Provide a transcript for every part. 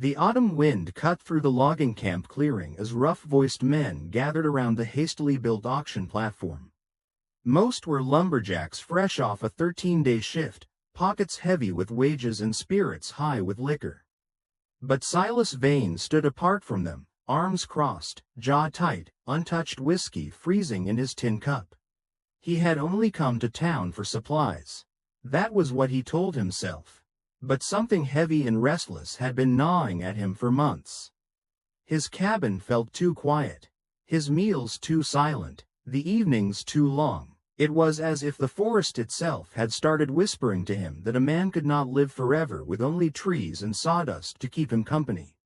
The autumn wind cut through the logging camp clearing as rough-voiced men gathered around the hastily built auction platform. Most were lumberjacks fresh off a 13-day shift, pockets heavy with wages and spirits high with liquor. But Silas Vane stood apart from them, arms crossed, jaw tight, untouched whiskey freezing in his tin cup. He had only come to town for supplies. That was what he told himself. But something heavy and restless had been gnawing at him for months. His cabin felt too quiet, his meals too silent, the evenings too long. It was as if the forest itself had started whispering to him that a man could not live forever with only trees and sawdust to keep him company.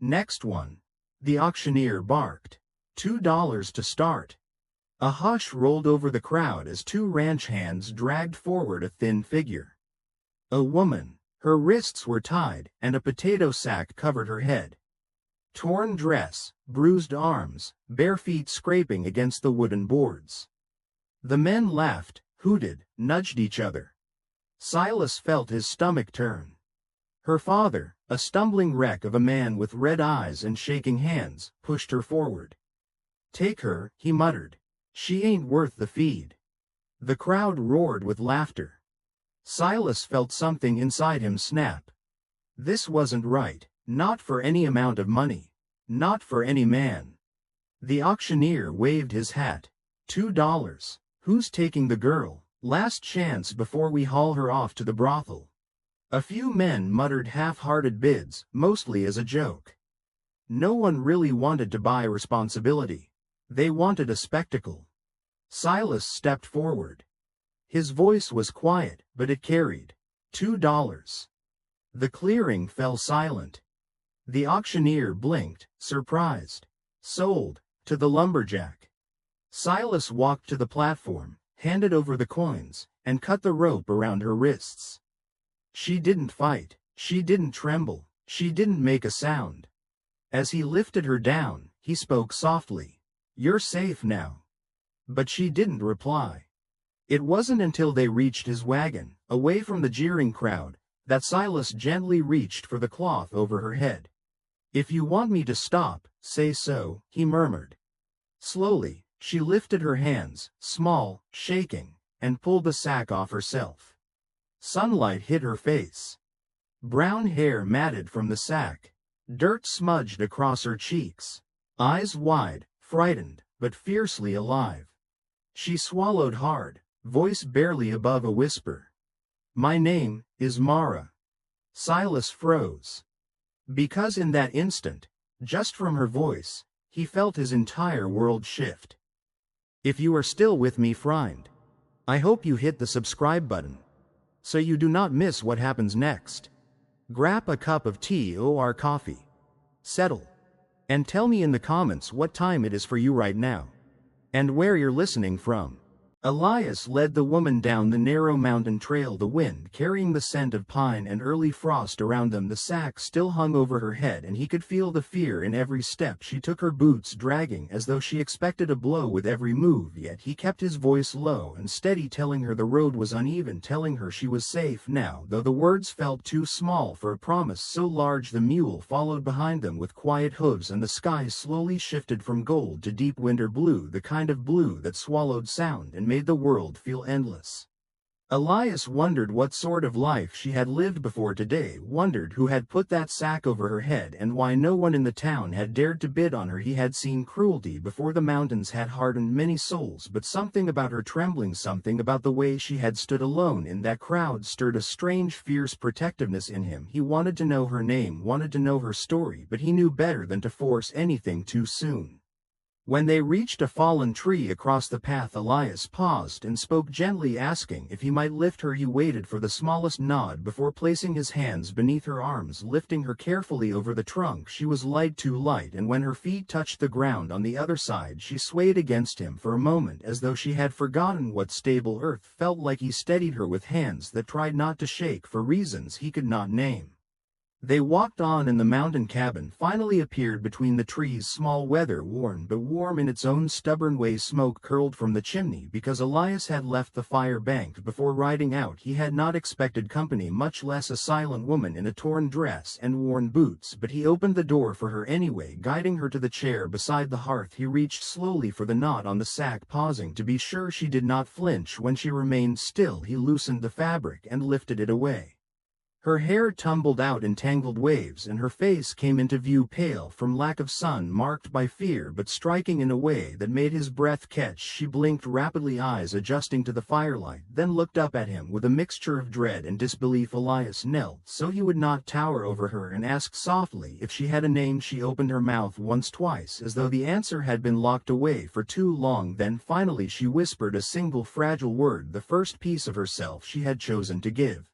"Next one," the auctioneer barked. $2 to start." A hush rolled over the crowd as two ranch hands dragged forward a thin figure. A woman. Her wrists were tied, and a potato sack covered her head. Torn dress, bruised arms, bare feet scraping against the wooden boards. The men laughed, hooted, nudged each other. Silas felt his stomach turn. Her father, a stumbling wreck of a man with red eyes and shaking hands, pushed her forward. "Take her," he muttered. "She ain't worth the feed." The crowd roared with laughter. Silas felt something inside him snap. This wasn't right, not for any amount of money, not for any man. The auctioneer waved his hat. $2. Who's taking the girl? Last chance before we haul her off to the brothel." A few men muttered half-hearted bids, mostly as a joke. No one really wanted to buy responsibility. They wanted a spectacle. Silas stepped forward. His voice was quiet, but it carried. $2. The clearing fell silent. The auctioneer blinked, surprised. "Sold, to the lumberjack." Silas walked to the platform, handed over the coins, and cut the rope around her wrists. She didn't fight, she didn't tremble, she didn't make a sound. As he lifted her down, he spoke softly. "You're safe now." But she didn't reply. It wasn't until they reached his wagon, away from the jeering crowd, that Silas gently reached for the cloth over her head. "If you want me to stop, say so," he murmured. Slowly, she lifted her hands, small, shaking, and pulled the sack off herself. Sunlight hit her face. Brown hair matted from the sack. Dirt smudged across her cheeks. Eyes wide, frightened, but fiercely alive. She swallowed hard, voice barely above a whisper. "My name is Mara." Silas froze. Because in that instant, just from her voice, he felt his entire world shift. If you are still with me, friend, I hope you hit the subscribe button, so you do not miss what happens next. Grab a cup of tea or coffee. Settle. And tell me in the comments what time it is for you right now, and where you're listening from. Elias led the woman down the narrow mountain trail, the wind carrying the scent of pine and early frost around them. The sack still hung over her head, and he could feel the fear in every step she took, her boots dragging as though she expected a blow with every move. Yet he kept his voice low and steady, telling her the road was uneven, telling her she was safe now, though the words felt too small for a promise so large. The mule followed behind them with quiet hooves, and the sky slowly shifted from gold to deep winter blue, the kind of blue that swallowed sound and made the world feel endless. Elias wondered what sort of life she had lived before today, wondered who had put that sack over her head, and why no one in the town had dared to bid on her. He had seen cruelty before, the mountains had hardened many souls, but something about her trembling, something about the way she had stood alone in that crowd, stirred a strange, fierce protectiveness in him. He wanted to know her name, wanted to know her story, but he knew better than to force anything too soon. When they reached a fallen tree across the path, Elias paused and spoke gently, asking if he might lift her. He waited for the smallest nod before placing his hands beneath her arms, lifting her carefully over the trunk. She was light, too light, and when her feet touched the ground on the other side, she swayed against him for a moment as though she had forgotten what stable earth felt like. He steadied her with hands that tried not to shake for reasons he could not name. They walked on and the mountain cabin finally appeared between the trees, small, weather-worn but warm in its own stubborn way. Smoke curled from the chimney because Elias had left the fire banked before riding out. He had not expected company, much less a silent woman in a torn dress and worn boots, but he opened the door for her anyway, guiding her to the chair beside the hearth. He reached slowly for the knot on the sack, pausing to be sure she did not flinch. When she remained still, he loosened the fabric and lifted it away. Her hair tumbled out in tangled waves and her face came into view, pale from lack of sun, marked by fear but striking in a way that made his breath catch. She blinked rapidly, eyes adjusting to the firelight, then looked up at him with a mixture of dread and disbelief. Elias knelt so he would not tower over her and asked softly if she had a name. She opened her mouth once, twice, as though the answer had been locked away for too long. Then finally she whispered a single fragile word, the first piece of herself she had chosen to give.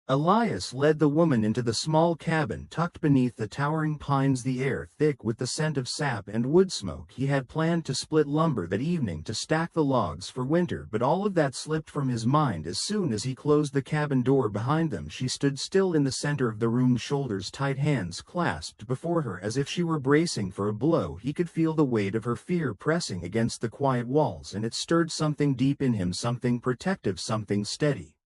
Elias led the woman into the small cabin tucked beneath the towering pines, the air thick with the scent of sap and wood smoke. He had planned to split lumber that evening to stack the logs for winter, but all of that slipped from his mind as soon as he closed the cabin door behind them. She stood still in the center of the room, shoulders tight, hands clasped before her as if she were bracing for a blow. He could feel the weight of her fear pressing against the quiet walls, and it stirred something deep in him, something protective, something steady.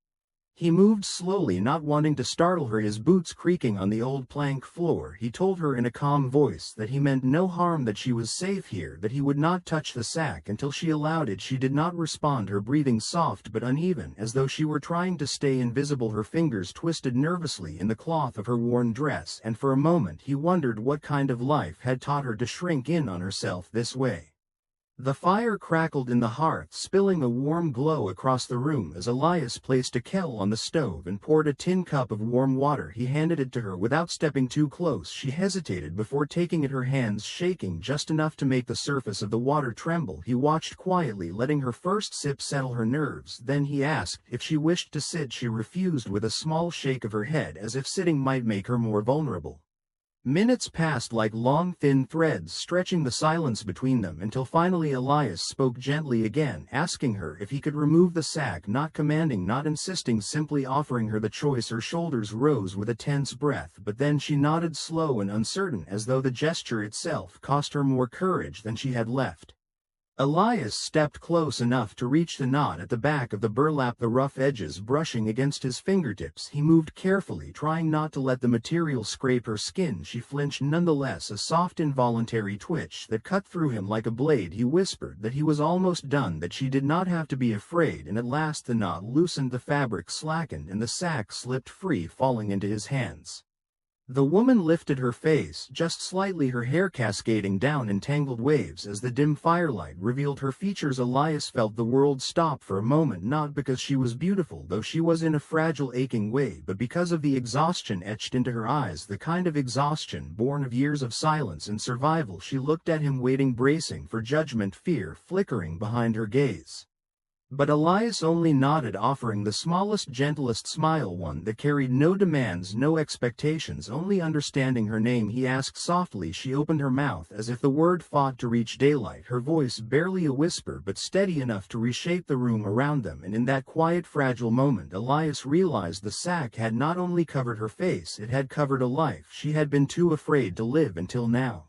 He moved slowly, not wanting to startle her, his boots creaking on the old plank floor. He told her in a calm voice that he meant no harm, that she was safe here, that he would not touch the sack until she allowed it. She did not respond, her breathing soft but uneven, as though she were trying to stay invisible. Her fingers twisted nervously in the cloth of her worn dress, and for a moment he wondered what kind of life had taught her to shrink in on herself this way. The fire crackled in the hearth, spilling a warm glow across the room as Elias placed a kettle on the stove and poured a tin cup of warm water. He handed it to her without stepping too close. She hesitated before taking it, her hands shaking just enough to make the surface of the water tremble. He watched quietly, letting her first sip settle her nerves. Then he asked if she wished to sit. She refused with a small shake of her head, as if sitting might make her more vulnerable. Minutes passed like long thin threads, stretching the silence between them, until finally Elias spoke gently again, asking her if he could remove the sack, not commanding, not insisting, simply offering her the choice. Her shoulders rose with a tense breath, but then she nodded, slow and uncertain, as though the gesture itself cost her more courage than she had left. Elias stepped close enough to reach the knot at the back of the burlap, the rough edges brushing against his fingertips. He moved carefully, trying not to let the material scrape her skin. She flinched nonetheless, a soft involuntary twitch that cut through him like a blade. He whispered that he was almost done, that she did not have to be afraid, and at last the knot loosened, the fabric slackened, and the sack slipped free, falling into his hands. The woman lifted her face just slightly, her hair cascading down in tangled waves as the dim firelight revealed her features. Elias felt the world stop for a moment, not because she was beautiful, though she was in a fragile, aching way, but because of the exhaustion etched into her eyes, the kind of exhaustion born of years of silence and survival. She looked at him, waiting, bracing for judgment, fear flickering behind her gaze. But Elias only nodded, offering the smallest, gentlest smile, one that carried no demands, no expectations, only understanding. Her name, he asked softly. She opened her mouth as if the word fought to reach daylight, her voice barely a whisper but steady enough to reshape the room around them. And in that quiet, fragile moment, Elias realized the sack had not only covered her face, it had covered a life she had been too afraid to live until now.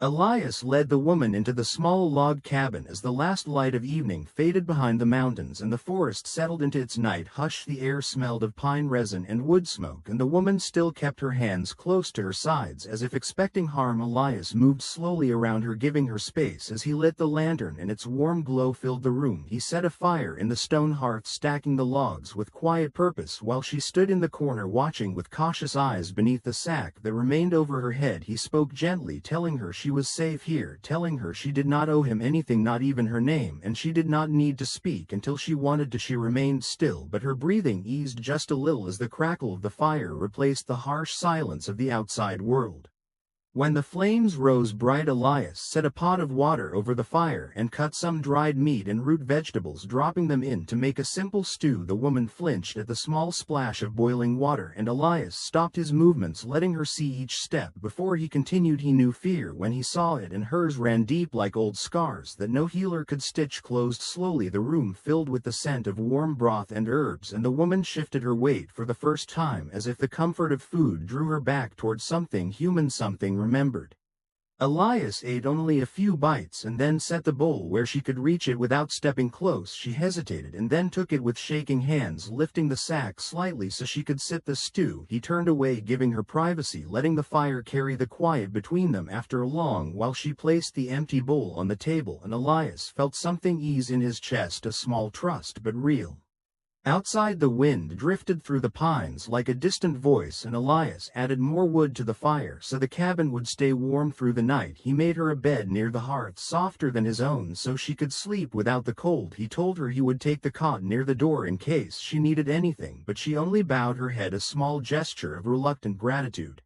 Elias led the woman into the small log cabin as the last light of evening faded behind the mountains and the forest settled into its night hush. The air smelled of pine resin and wood smoke, and the woman still kept her hands close to her sides as if expecting harm. Elias moved slowly around her, giving her space as he lit the lantern, and its warm glow filled the room. He set a fire in the stone hearth, stacking the logs with quiet purpose, while she stood in the corner watching with cautious eyes beneath the sack that remained over her head. He spoke gently, telling her she was safe here, telling her she did not owe him anything, not even her name, and she did not need to speak until she wanted to. She remained still, but her breathing eased just a little as the crackle of the fire replaced the harsh silence of the outside world. When the flames rose bright, Elias set a pot of water over the fire and cut some dried meat and root vegetables, dropping them in to make a simple stew. The woman flinched at the small splash of boiling water, and Elias stopped his movements, letting her see each step before he continued. He knew fear when he saw it, and hers ran deep like old scars that no healer could stitch closed. Slowly the room filled with the scent of warm broth and herbs, and the woman shifted her weight for the first time, as if the comfort of food drew her back toward something human, something remembered. Elias ate only a few bites and then set the bowl where she could reach it without stepping close. She hesitated and then took it with shaking hands, lifting the sack slightly so she could sip the stew. He turned away, giving her privacy, letting the fire carry the quiet between them. After a long while she placed the empty bowl on the table, and Elias felt something ease in his chest, a small trust but real. Outside, the wind drifted through the pines like a distant voice, and Elias added more wood to the fire so the cabin would stay warm through the night. He made her a bed near the hearth, softer than his own, so she could sleep without the cold. He told her he would take the cot near the door in case she needed anything, but she only bowed her head, a small gesture of reluctant gratitude.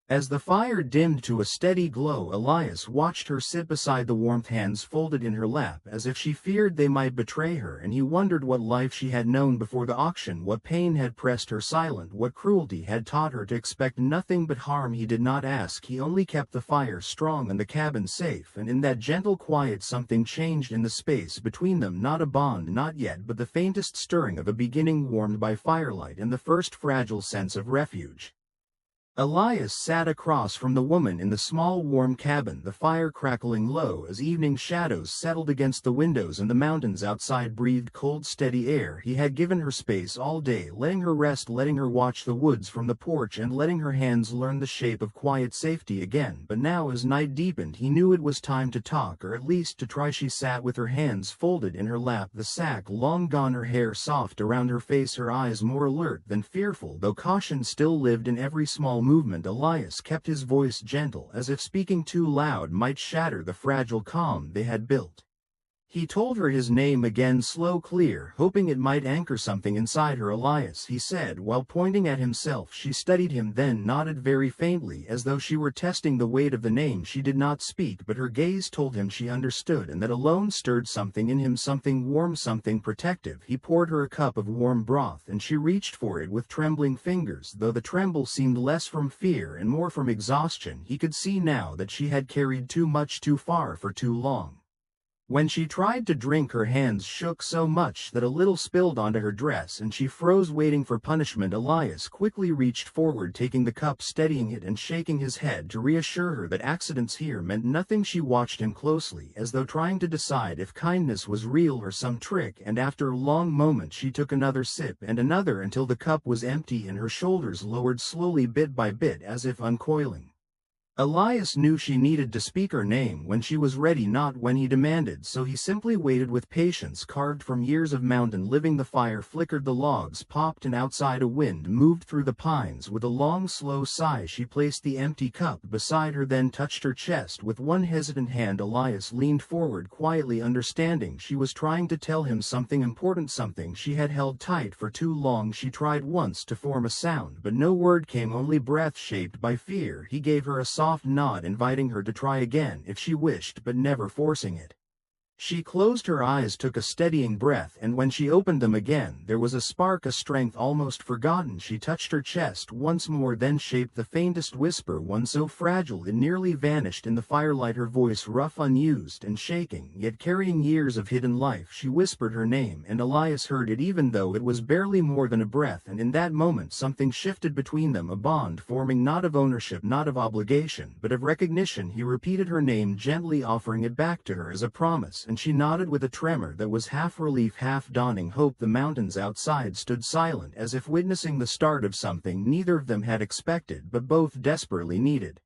As the fire dimmed to a steady glow, Elias watched her sit beside the warmth, hands folded in her lap as if she feared they might betray her, and he wondered what life she had known before the auction, what pain had pressed her silent, what cruelty had taught her to expect nothing but harm. He did not ask, he only kept the fire strong and the cabin safe, and in that gentle quiet something changed in the space between them, not a bond, not yet, but the faintest stirring of a beginning, warmed by firelight and the first fragile sense of refuge. Elias sat across from the woman in the small warm cabin, the fire crackling low as evening shadows settled against the windows, and the mountains outside breathed cold steady air. He had given her space all day, letting her rest, letting her watch the woods from the porch, and letting her hands learn the shape of quiet safety again. But now, as night deepened, he knew it was time to talk, or at least to try. She sat with her hands folded in her lap, the sack long gone, her hair soft around her face, her eyes more alert than fearful, though caution still lived in every small movement. Elias kept his voice gentle, as if speaking too loud might shatter the fragile calm they had built. He told her his name again, slow, clear, hoping it might anchor something inside her. Elias, he said, while pointing at himself. She studied him, then nodded very faintly, as though she were testing the weight of the name. She did not speak, but her gaze told him she understood, and that alone stirred something in him, something warm, something protective. He poured her a cup of warm broth, and she reached for it with trembling fingers, though the tremble seemed less from fear and more from exhaustion. He could see now that she had carried too much too far for too long. When she tried to drink, her hands shook so much that a little spilled onto her dress, and she froze, waiting for punishment. Elias quickly reached forward, taking the cup, steadying it, and shaking his head to reassure her that accidents here meant nothing. She watched him closely, as though trying to decide if kindness was real or some trick, and after a long moment she took another sip and another until the cup was empty and her shoulders lowered slowly, bit by bit, as if uncoiling. Elias knew she needed to speak her name when she was ready, not when he demanded, so he simply waited with patience carved from years of mountain living. The fire flickered, the logs popped, and outside a wind moved through the pines. With a long, slow sigh, she placed the empty cup beside her, then touched her chest with one hesitant hand. Elias leaned forward, quietly understanding she was trying to tell him something important, something she had held tight for too long. She tried once to form a sound, but no word came, only breath shaped by fear. He gave her a soft nod, inviting her to try again if she wished, but never forcing it. She closed her eyes, took a steadying breath, and when she opened them again, there was a spark, a strength almost forgotten. She touched her chest once more, then shaped the faintest whisper, one so fragile it nearly vanished in the firelight. Her voice rough, unused, and shaking, yet carrying years of hidden life. She whispered her name, and Elias heard it, even though it was barely more than a breath, and in that moment something shifted between them, a bond forming, not of ownership, not of obligation, but of recognition. He repeated her name gently, offering it back to her as a promise, and she nodded with a tremor that was half relief, half dawning hope. The mountains outside stood silent, as if witnessing the start of something neither of them had expected, but both desperately needed.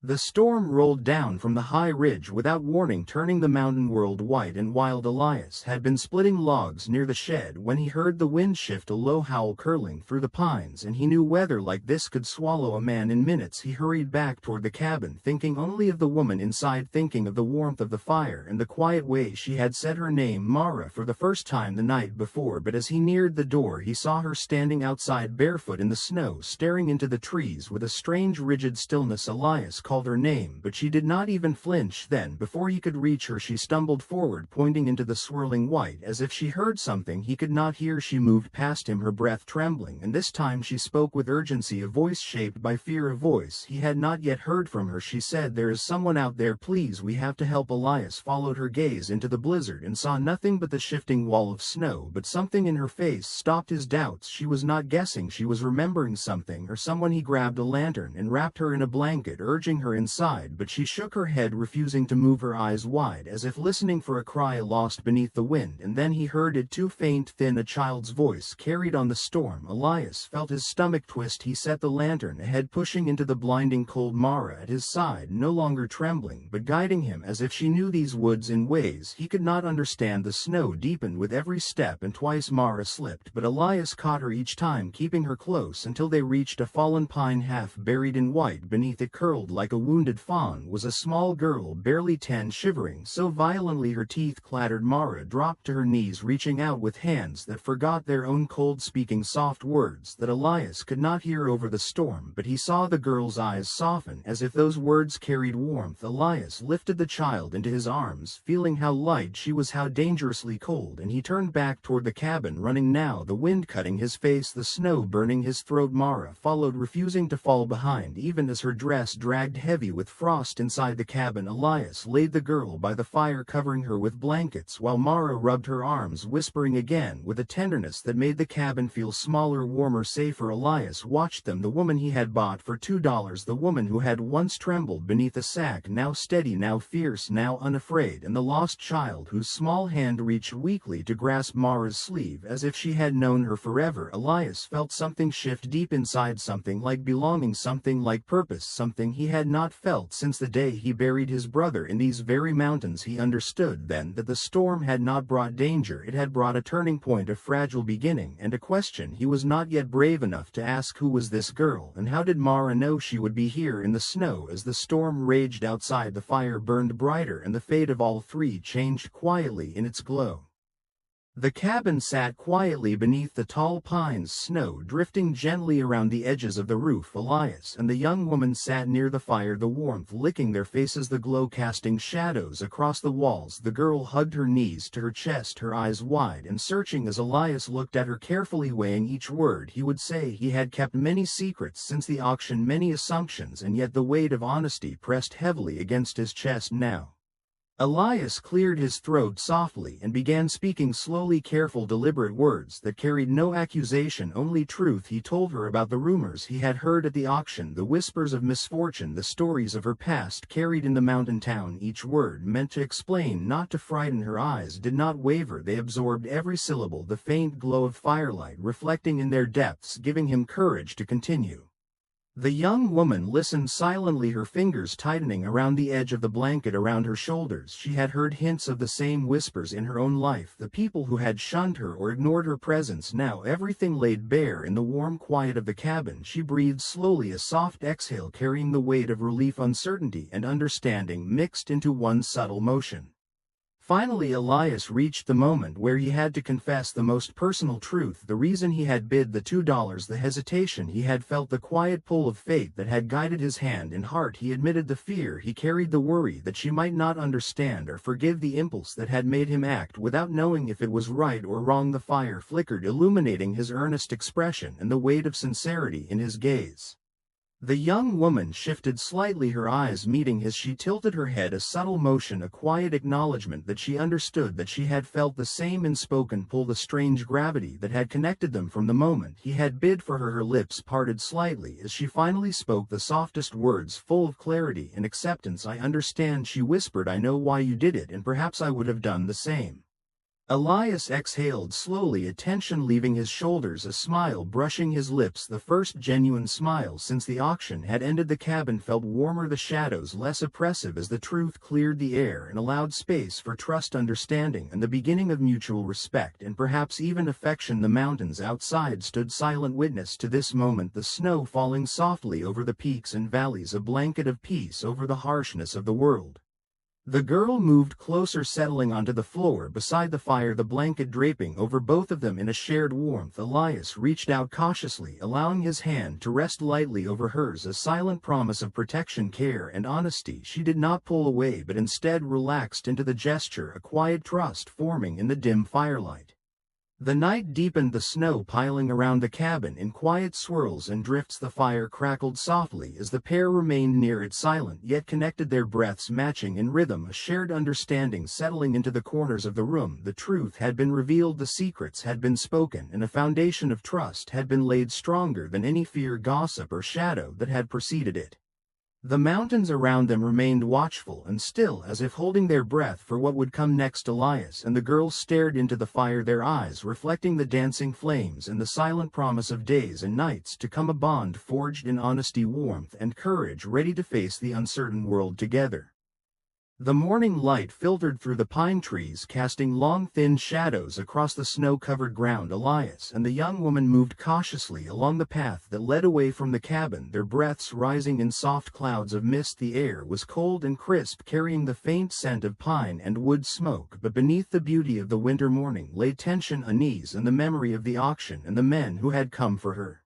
The storm rolled down from the high ridge without warning, turning the mountain world white and wild. Elias had been splitting logs near the shed when he heard the wind shift, a low howl curling through the pines, and he knew weather like this could swallow a man in minutes. He hurried back toward the cabin, thinking only of the woman inside, thinking of the warmth of the fire and the quiet way she had said her name, Mara, for the first time the night before. But as he neared the door, he saw her standing outside, barefoot in the snow, staring into the trees with a strange, rigid stillness. Elias called called her name, but she did not even flinch. Then, before he could reach her, she stumbled forward, pointing into the swirling white, as if she heard something he could not hear. She moved past him, her breath trembling, and this time she spoke with urgency, a voice shaped by fear, a voice he had not yet heard from her. She said, "There is someone out there, please, we have to help." Elias followed her gaze into the blizzard and saw nothing but the shifting wall of snow, but something in her face stopped his doubts. She was not guessing, she was remembering something or someone. He grabbed a lantern and wrapped her in a blanket, urging her inside, but she shook her head, refusing to move, her eyes wide as if listening for a cry lost beneath the wind. And then he heard it, too faint, thin, a child's voice carried on the storm. Elias felt his stomach twist. He set the lantern ahead, pushing into the blinding cold, Mara at his side, no longer trembling but guiding him as if she knew these woods in ways he could not understand. The snow deepened with every step, and twice Mara slipped, but Elias caught her each time, keeping her close until they reached a fallen pine half buried in white. Beneath it, curled like a wounded fawn, was a small girl, barely 10, shivering so violently her teeth clattered. Mara dropped to her knees, reaching out with hands that forgot their own cold, speaking soft words that Elias could not hear over the storm, but he saw the girl's eyes soften as if those words carried warmth. Elias lifted the child into his arms, feeling how light she was, how dangerously cold, and he turned back toward the cabin, running now, the wind cutting his face, the snow burning his throat. Mara followed, refusing to fall behind, even as her dress dragged heavy with frost inside the cabin. Elias laid the girl by the fire, covering her with blankets, while Mara rubbed her arms, whispering again with a tenderness that made the cabin feel smaller, warmer, safer. Elias watched them, the woman he had bought for $2, the woman who had once trembled beneath a sack, now steady, now fierce, now unafraid, and the lost child whose small hand reached weakly to grasp Mara's sleeve as if she had known her forever. Elias felt something shift deep inside, something like belonging, something like purpose, something he had not felt since the day he buried his brother in these very mountains. He understood then that the storm had not brought danger, it had brought a turning point, a fragile beginning, and a question he was not yet brave enough to ask. Who was this girl, and how did Mara know she would be here in the snow? As the storm raged outside, the fire burned brighter, and the fate of all three changed quietly in its glow. The cabin sat quietly beneath the tall pines, snow drifting gently around the edges of the roof. Elias and the young woman sat near the fire, the warmth licking their faces, the glow casting shadows across the walls. The girl hugged her knees to her chest, her eyes wide and searching as Elias looked at her, carefully weighing each word he would say. He had kept many secrets since the auction, many assumptions, and yet the weight of honesty pressed heavily against his chest now. Elias cleared his throat softly and began speaking slowly, careful, deliberate words that carried no accusation, only truth. He told her about the rumors he had heard at the auction, the whispers of misfortune, the stories of her past carried in the mountain town, each word meant to explain, not to frighten. Her eyes did not waver, they absorbed every syllable, the faint glow of firelight reflecting in their depths, giving him courage to continue. The young woman listened silently, her fingers tightening around the edge of the blanket around her shoulders. She had heard hints of the same whispers in her own life, the people who had shunned her or ignored her presence. Now everything laid bare in the warm quiet of the cabin. She breathed slowly, a soft exhale carrying the weight of relief, uncertainty, and understanding mixed into one subtle motion. Finally, Elias reached the moment where he had to confess the most personal truth, the reason he had bid the $2, the hesitation he had felt, the quiet pull of fate that had guided his hand and heart. He admitted the fear he carried, the worry that she might not understand or forgive, the impulse that had made him act without knowing if it was right or wrong. The fire flickered, illuminating his earnest expression and the weight of sincerity in his gaze. The young woman shifted slightly, her eyes meeting his. She tilted her head, a subtle motion, a quiet acknowledgement that she understood, that she had felt the same unspoken pull, the strange gravity that had connected them from the moment he had bid for her. Her lips parted slightly as she finally spoke, the softest words full of clarity and acceptance. "I understand," she whispered. "I know why you did it, and perhaps I would have done the same." Elias exhaled slowly, a tension leaving his shoulders, a smile brushing his lips, the first genuine smile since the auction had ended. The cabin felt warmer, the shadows less oppressive as the truth cleared the air and allowed space for trust, understanding, and the beginning of mutual respect and perhaps even affection. The mountains outside stood silent witness to this moment, the snow falling softly over the peaks and valleys, a blanket of peace over the harshness of the world. The girl moved closer, settling onto the floor beside the fire, the blanket draping over both of them in a shared warmth. Elias reached out cautiously, allowing his hand to rest lightly over hers, a silent promise of protection, care, and honesty. She did not pull away but instead relaxed into the gesture, a quiet trust forming in the dim firelight. The night deepened, the snow piling around the cabin in quiet swirls and drifts. The fire crackled softly as the pair remained near it, silent yet connected, their breaths matching in rhythm, a shared understanding settling into the corners of the room. The truth had been revealed, the secrets had been spoken, and a foundation of trust had been laid stronger than any fear, gossip, or shadow that had preceded it. The mountains around them remained watchful and still, as if holding their breath for what would come next. Elias and the girl stared into the fire, their eyes reflecting the dancing flames and the silent promise of days and nights to come, a bond forged in honesty, warmth, and courage, ready to face the uncertain world together. The morning light filtered through the pine trees, casting long thin shadows across the snow-covered ground. Elias and the young woman moved cautiously along the path that led away from the cabin, their breaths rising in soft clouds of mist. The air was cold and crisp, carrying the faint scent of pine and wood smoke, but beneath the beauty of the winter morning lay tension, unease, and the memory of the auction and the men who had come for her.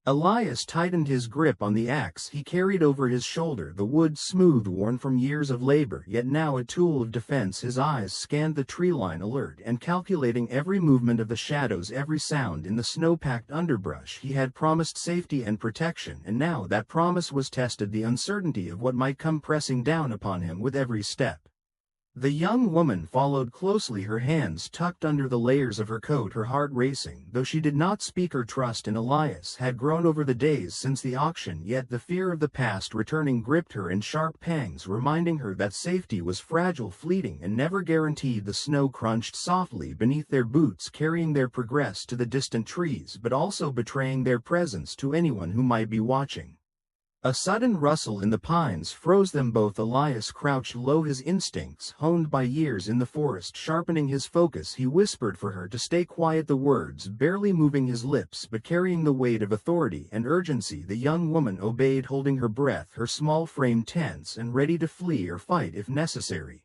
Elias tightened his grip on the axe he carried over his shoulder, the wood smooth, worn from years of labor, yet now a tool of defense. His eyes scanned the treeline, alert and calculating every movement of the shadows, every sound in the snow-packed underbrush. He had promised safety and protection, and now that promise was tested, the uncertainty of what might come pressing down upon him with every step. The young woman followed closely, her hands tucked under the layers of her coat, her heart racing. Though she did not speak, her trust in Elias had grown over the days since the auction, yet the fear of the past returning gripped her in sharp pangs, reminding her that safety was fragile, fleeting, and never guaranteed. The snow crunched softly beneath their boots, carrying their progress to the distant trees, but also betraying their presence to anyone who might be watching. A sudden rustle in the pines froze them both. Elias crouched low, his instincts, honed by years in the forest, sharpening his focus. He whispered for her to stay quiet, the words barely moving his lips but carrying the weight of authority and urgency. The young woman obeyed, holding her breath, her small frame tense and ready to flee or fight if necessary.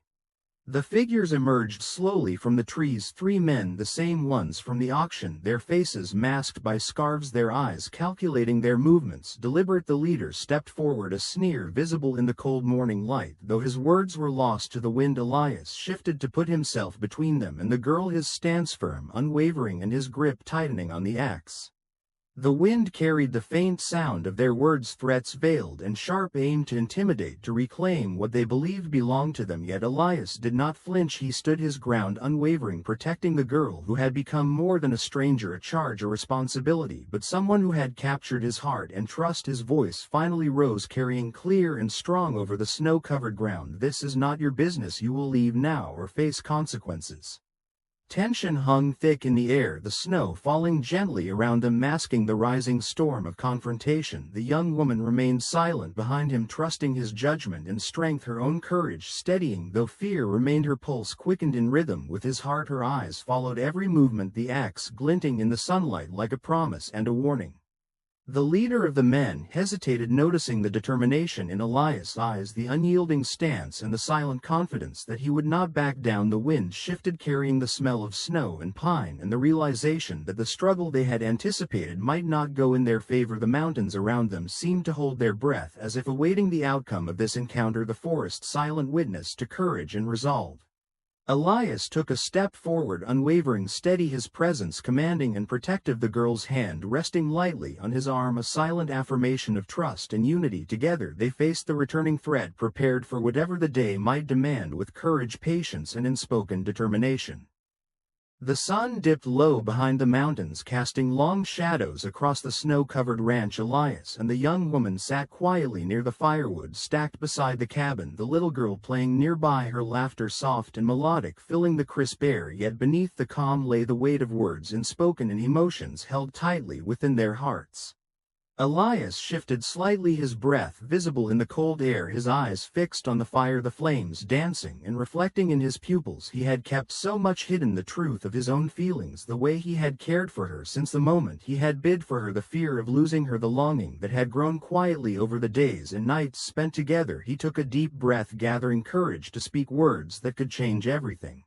The figures emerged slowly from the trees, 3 men, the same ones from the auction, their faces masked by scarves, their eyes calculating their movements, deliberate. The leader stepped forward, a sneer visible in the cold morning light. Though his words were lost to the wind, Elias shifted to put himself between them and the girl, his stance firm, unwavering, and his grip tightening on the axe. The wind carried the faint sound of their words, threats veiled and sharp, aimed to intimidate, to reclaim what they believed belonged to them. Yet Elias did not flinch. He stood his ground, unwavering, protecting the girl who had become more than a stranger, a charge, a responsibility, but someone who had captured his heart and trust. His voice finally rose, carrying clear and strong over the snow-covered ground. "This is not your business. You will leave now or face consequences." Tension hung thick in the air, the snow falling gently around them, masking the rising storm of confrontation. The young woman remained silent behind him, trusting his judgment and strength, her own courage steadying, though fear remained. Her pulse quickened in rhythm with his heart, her eyes followed every movement, the axe glinting in the sunlight like a promise and a warning. The leader of the men hesitated, noticing the determination in Elias' eyes, the unyielding stance, and the silent confidence that he would not back down. The wind shifted, carrying the smell of snow and pine and the realization that the struggle they had anticipated might not go in their favor. The mountains around them seemed to hold their breath, as if awaiting the outcome of this encounter, the forest silent witness to courage and resolve. Elias took a step forward, unwavering, steady, his presence commanding and protective, the girl's hand resting lightly on his arm, a silent affirmation of trust and unity. Together they faced the returning threat, prepared for whatever the day might demand, with courage, patience, and unspoken determination. The sun dipped low behind the mountains, casting long shadows across the snow-covered ranch. Elias and the young woman sat quietly near the firewood stacked beside the cabin, the little girl playing nearby, her laughter soft and melodic, filling the crisp air. Yet beneath the calm lay the weight of words unspoken and emotions held tightly within their hearts. Elias shifted slightly, his breath visible in the cold air, his eyes fixed on the fire, the flames dancing and reflecting in his pupils. He had kept so much hidden, the truth of his own feelings, the way he had cared for her since the moment he had bid for her, the fear of losing her, the longing that had grown quietly over the days and nights spent together. He took a deep breath, gathering courage to speak words that could change everything.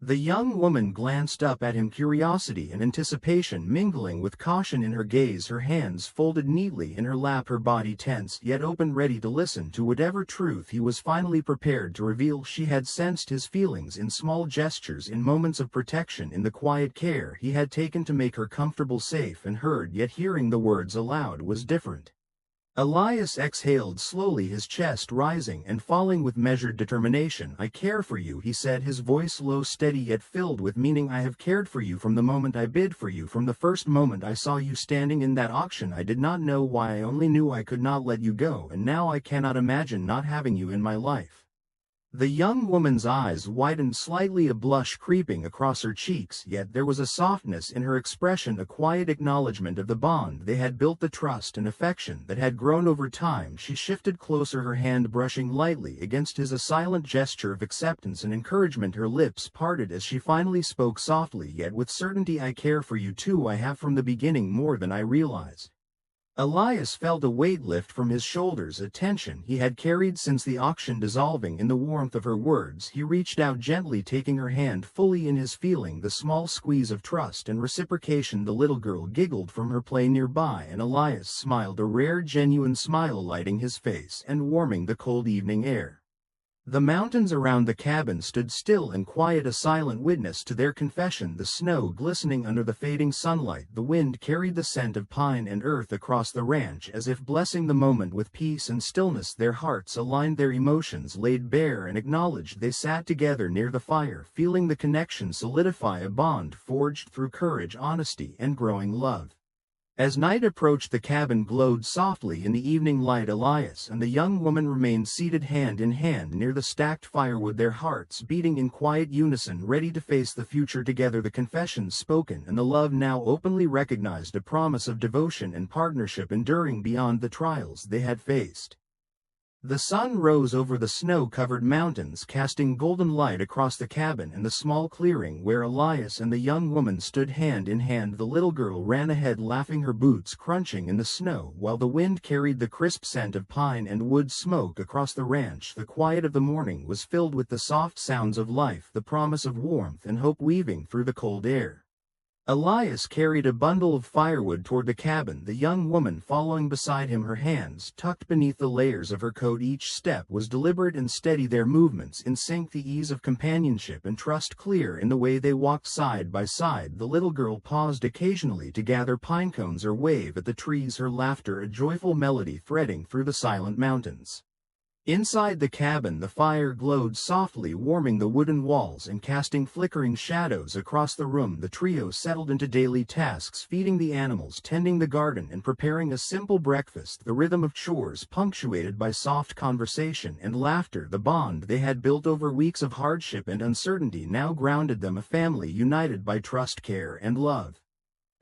The young woman glanced up at him, curiosity and anticipation mingling with caution in her gaze, her hands folded neatly in her lap, her body tense yet open, ready to listen to whatever truth he was finally prepared to reveal. She had sensed his feelings in small gestures, in moments of protection, in the quiet care he had taken to make her comfortable, safe and heard, yet hearing the words aloud was different. Elias exhaled slowly, his chest rising and falling with measured determination. "I care for you," he said, his voice low, steady yet filled with meaning. "I have cared for you from the moment I bid for you, from the first moment I saw you standing in that auction. I did not know why, I only knew I could not let you go, and now I cannot imagine not having you in my life." The young woman's eyes widened slightly, a blush creeping across her cheeks, yet there was a softness in her expression, a quiet acknowledgement of the bond they had built, the trust and affection that had grown over time. She shifted closer, her hand brushing lightly against his, a silent gesture of acceptance and encouragement. Her lips parted as she finally spoke softly yet with certainty, "I care for you too. I have from the beginning, more than I realized." Elias felt a weight lift from his shoulders, a tension he had carried since the auction dissolving in the warmth of her words. He reached out gently, taking her hand fully in his, feeling the small squeeze of trust and reciprocation. The little girl giggled from her play nearby, and Elias smiled, a rare, genuine smile lighting his face and warming the cold evening air. The mountains around the cabin stood still and quiet, a silent witness to their confession, the snow glistening under the fading sunlight. The wind carried the scent of pine and earth across the ranch, as if blessing the moment with peace and stillness. Their hearts aligned, their emotions laid bare and acknowledged. They sat together near the fire, feeling the connection solidify, a bond forged through courage, honesty, and growing love. As night approached, the cabin glowed softly in the evening light. Elias and the young woman remained seated hand in hand near the stacked firewood, their hearts beating in quiet unison, ready to face the future together. The confessions spoken and the love now openly recognized, a promise of devotion and partnership enduring beyond the trials they had faced. The sun rose over the snow-covered mountains, casting golden light across the cabin and the small clearing where Elias and the young woman stood hand in hand. The little girl ran ahead, laughing, her boots crunching in the snow, while the wind carried the crisp scent of pine and wood smoke across the ranch. The quiet of the morning was filled with the soft sounds of life, the promise of warmth and hope weaving through the cold air. Elias carried a bundle of firewood toward the cabin, the young woman following beside him, her hands tucked beneath the layers of her coat. Each step was deliberate and steady, their movements in sync, the ease of companionship and trust clear in the way they walked side by side. The little girl paused occasionally to gather pine cones or wave at the trees, her laughter a joyful melody threading through the silent mountains. Inside the cabin, the fire glowed softly, warming the wooden walls and casting flickering shadows across the room. The trio settled into daily tasks, feeding the animals, tending the garden, and preparing a simple breakfast, the rhythm of chores punctuated by soft conversation and laughter. The bond they had built over weeks of hardship and uncertainty now grounded them, a family united by trust, care, and love.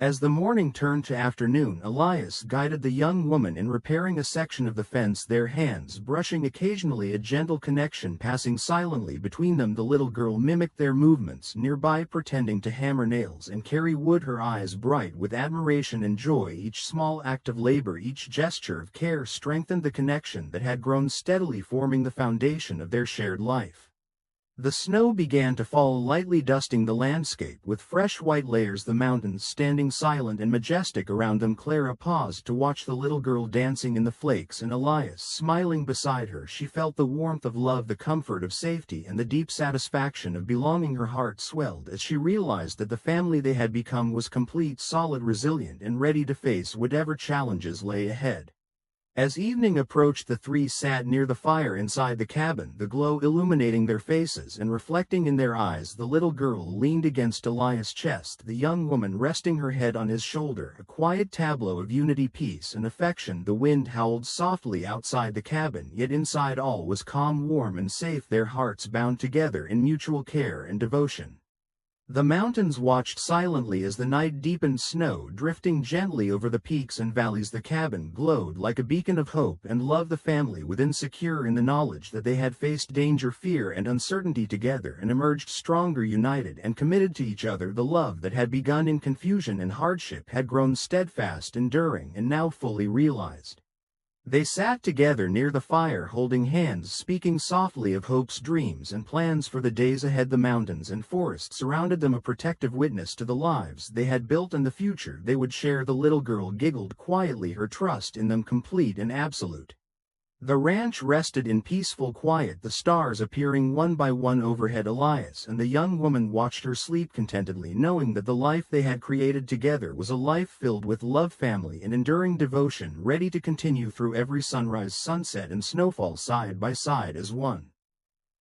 As the morning turned to afternoon, Elias guided the young woman in repairing a section of the fence, their hands brushing occasionally, a gentle connection passing silently between them. The little girl mimicked their movements nearby, pretending to hammer nails and carry wood, her eyes bright with admiration and joy. Each small act of labor, each gesture of care strengthened the connection that had grown steadily, forming the foundation of their shared life. The snow began to fall lightly, dusting the landscape with fresh white layers, the mountains standing silent and majestic around them. Clara paused to watch the little girl dancing in the flakes, and Elias smiling beside her. She felt the warmth of love, the comfort of safety, and the deep satisfaction of belonging. Her heart swelled as she realized that the family they had become was complete, solid, resilient, and ready to face whatever challenges lay ahead. As evening approached, the three sat near the fire inside the cabin, the glow illuminating their faces and reflecting in their eyes. The little girl leaned against Elias' chest, the young woman resting her head on his shoulder, a quiet tableau of unity, peace, and affection. The wind howled softly outside the cabin, yet inside all was calm, warm, and safe, their hearts bound together in mutual care and devotion. The mountains watched silently as the night deepened, snow drifting gently over the peaks and valleys. The cabin glowed like a beacon of hope and love. The family within, secure in the knowledge that they had faced danger, fear, and uncertainty together, and emerged stronger, united, and committed to each other. The love that had begun in confusion and hardship had grown steadfast, enduring, and now fully realized. They sat together near the fire, holding hands, speaking softly of hopes, dreams, and plans for the days ahead. The mountains and forests surrounded them, a protective witness to the lives they had built and the future they would share. The little girl giggled quietly, her trust in them complete and absolute. The ranch rested in peaceful quiet, the stars appearing one by one overhead. Elias and the young woman watched her sleep contentedly, knowing that the life they had created together was a life filled with love, family, and enduring devotion, ready to continue through every sunrise, sunset, and snowfall, side by side as one.